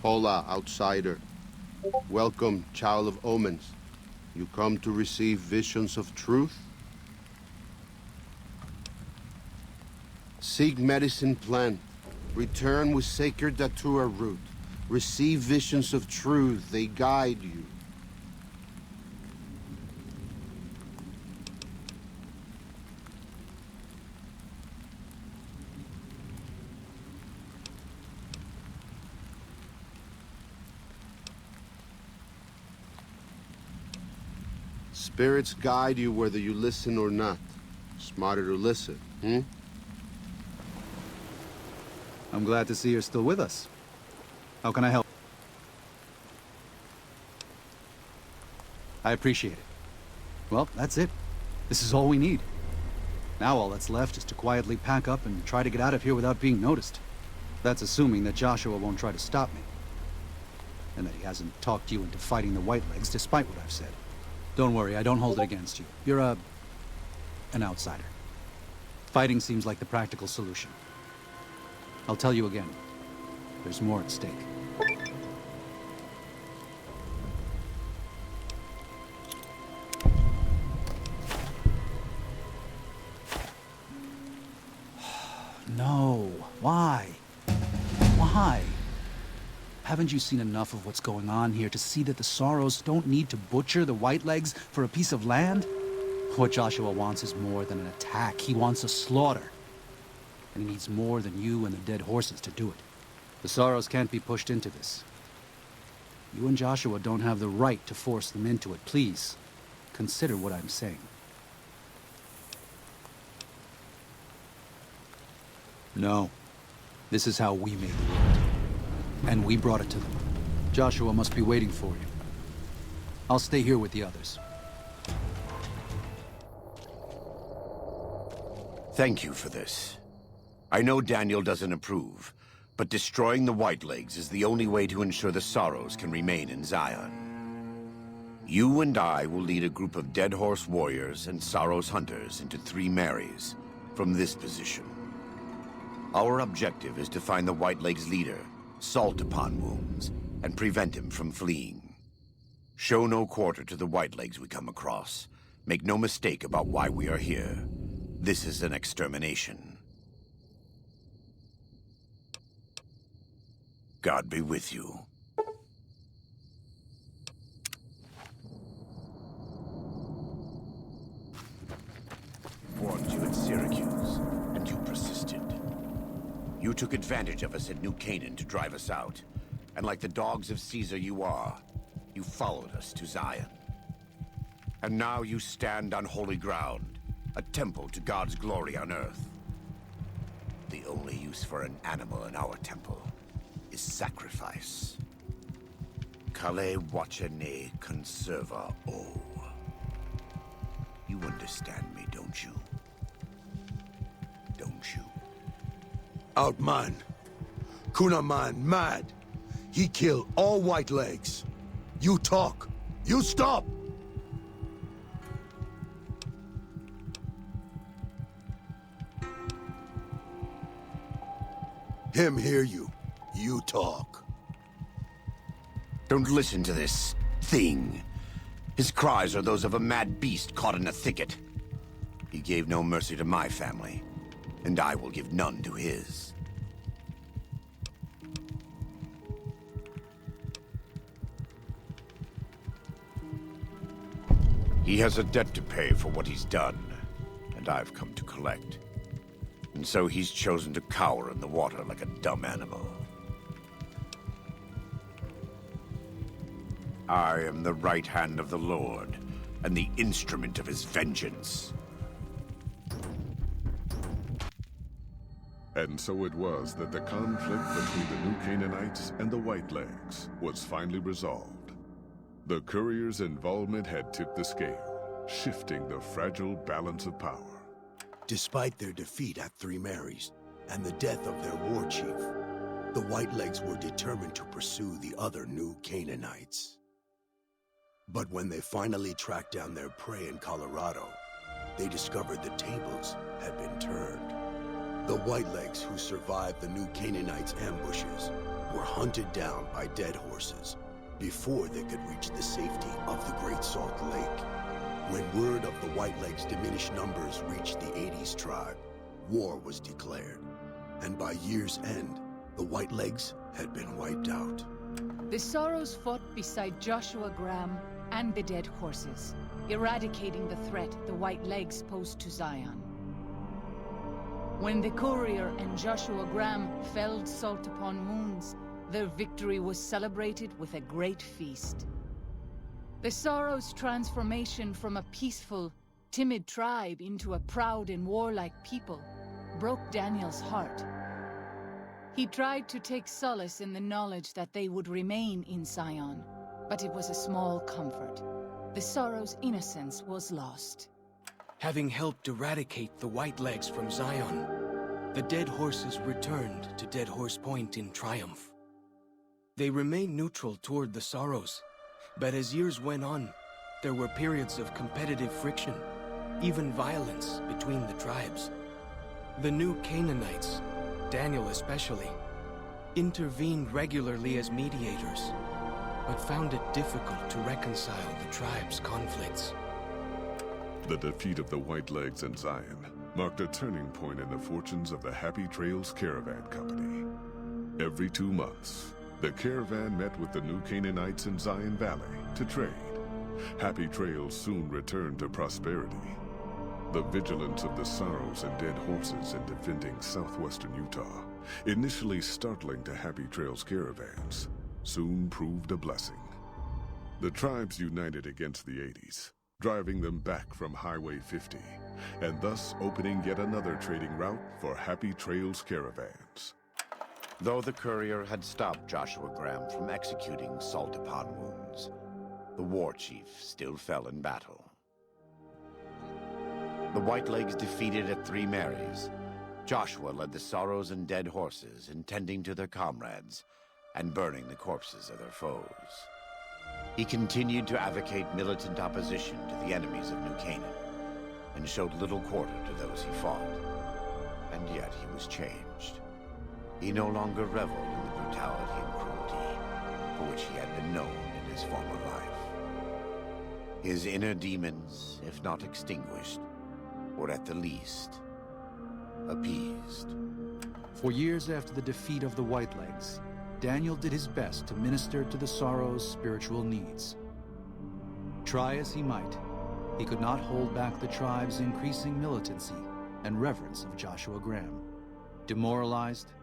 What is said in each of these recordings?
Hola, outsider. Welcome, child of omens. You come to receive visions of truth? Seek medicine plant. Return with sacred datura root. Receive visions of truth. They guide you. Spirits guide you whether you listen or not. Smarter to listen, I'm glad to see you're still with us. How can I help? I appreciate it. Well, that's it. This is all we need. Now all that's left is to quietly pack up and try to get out of here without being noticed. That's assuming that Joshua won't try to stop me. And that he hasn't talked you into fighting the Whitelegs despite what I've said. Don't worry, I don't hold it against you. You're an outsider. Fighting seems like the practical solution. I'll tell you again. There's more at stake. No. Why? Why? Haven't you seen enough of what's going on here to see that the Sorrows don't need to butcher the Whitelegs for a piece of land? What Joshua wants is more than an attack. He wants a slaughter. And he needs more than you and the dead horses to do it. The Sorrows can't be pushed into this. You and Joshua don't have the right to force them into it. Please, consider what I'm saying. No. This is how we made the world. And we brought it to them. Joshua must be waiting for you. I'll stay here with the others. Thank you for this. I know Daniel doesn't approve, but destroying the Whitelegs is the only way to ensure the Sorrows can remain in Zion. You and I will lead a group of Dead Horse warriors and Sorrows hunters into 3 Marys from this position. Our objective is to find the Whitelegs leader, salt upon wounds, and prevent him from fleeing. Show no quarter to the Whitelegs we come across. Make no mistake about why we are here. This is an extermination. God be with you. Warned you at Syracuse, and you persisted. You took advantage of us at New Canaan to drive us out. And like the dogs of Caesar you are, you followed us to Zion. And now you stand on holy ground, a temple to God's glory on earth. The only use for an animal in our temple is sacrifice. Kale wachane conserva o. You understand me, don't you? Don't you? Outman. Kunaman mad. He killed all Whitelegs. You talk. You stop! Him hear you. You talk. Don't listen to this thing. His cries are those of a mad beast caught in a thicket. He gave no mercy to my family, and I will give none to his. He has a debt to pay for what he's done, and I've come to collect. And so he's chosen to cower in the water like a dumb animal. I am the right hand of the Lord, and the instrument of his vengeance. And so it was that the conflict between the New Canaanites and the Whitelegs was finally resolved. The courier's involvement had tipped the scale, shifting the fragile balance of power. Despite their defeat at 3 Marys and the death of their war chief, the Whitelegs were determined to pursue the other New Canaanites. But when they finally tracked down their prey in Colorado, they discovered the tables had been turned. The Whitelegs who survived the new Canaanites' ambushes were hunted down by dead horses before they could reach the safety of the Great Salt Lake. When word of the Whitelegs' diminished numbers reached the 80s tribe, war was declared, and by year's end, the Whitelegs had been wiped out. The Sorrows fought beside Joshua Graham and the dead horses, eradicating the threat the Whitelegs posed to Zion. When the courier and Joshua Graham felled Salt upon Wounds, their victory was celebrated with a great feast. The Sorrows' transformation from a peaceful, timid tribe into a proud and warlike people broke Daniel's heart. He tried to take solace in the knowledge that they would remain in Zion, but it was a small comfort. The Sorrows' innocence was lost. Having helped eradicate the Whitelegs from Zion, the dead horses returned to Dead Horse Point in triumph. They remained neutral toward the Sorrows, but as years went on, there were periods of competitive friction, even violence between the tribes. The new Canaanites, Daniel especially, intervened regularly as mediators, but found it difficult to reconcile the tribe's conflicts. The defeat of the Whitelegs in Zion marked a turning point in the fortunes of the Happy Trails Caravan Company. Every 2 months, the caravan met with the new Canaanites in Zion Valley to trade. Happy Trails soon returned to prosperity. The vigilance of the Sorrows and dead horses in defending southwestern Utah, initially startling to Happy Trails caravans, soon proved a blessing. The tribes united against the 80s, driving them back from Highway 50, and thus opening yet another trading route for Happy Trails caravans. Though the courier had stopped Joshua Graham from executing Salt upon Wounds, the war chief still fell in battle. The Whitelegs defeated at Three Marys. Joshua led the Sorrows and dead horses in tending to their comrades and burning the corpses of their foes. He continued to advocate militant opposition to the enemies of New Canaan and showed little quarter to those he fought. And yet he was changed. He no longer reveled in the brutality and cruelty for which he had been known in his former life. His inner demons, if not extinguished, were at the least appeased. For years after the defeat of the Whitelegs, Daniel did his best to minister to the Sorrows' spiritual needs. Try as he might, he could not hold back the tribe's increasing militancy and reverence of Joshua Graham. Demoralized,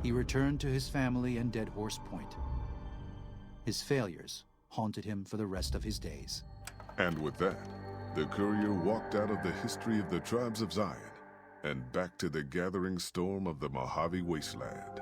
he returned to his family and Dead Horse Point. His failures haunted him for the rest of his days. And with that, the courier walked out of the history of the tribes of Zion and back to the gathering storm of the Mojave Wasteland.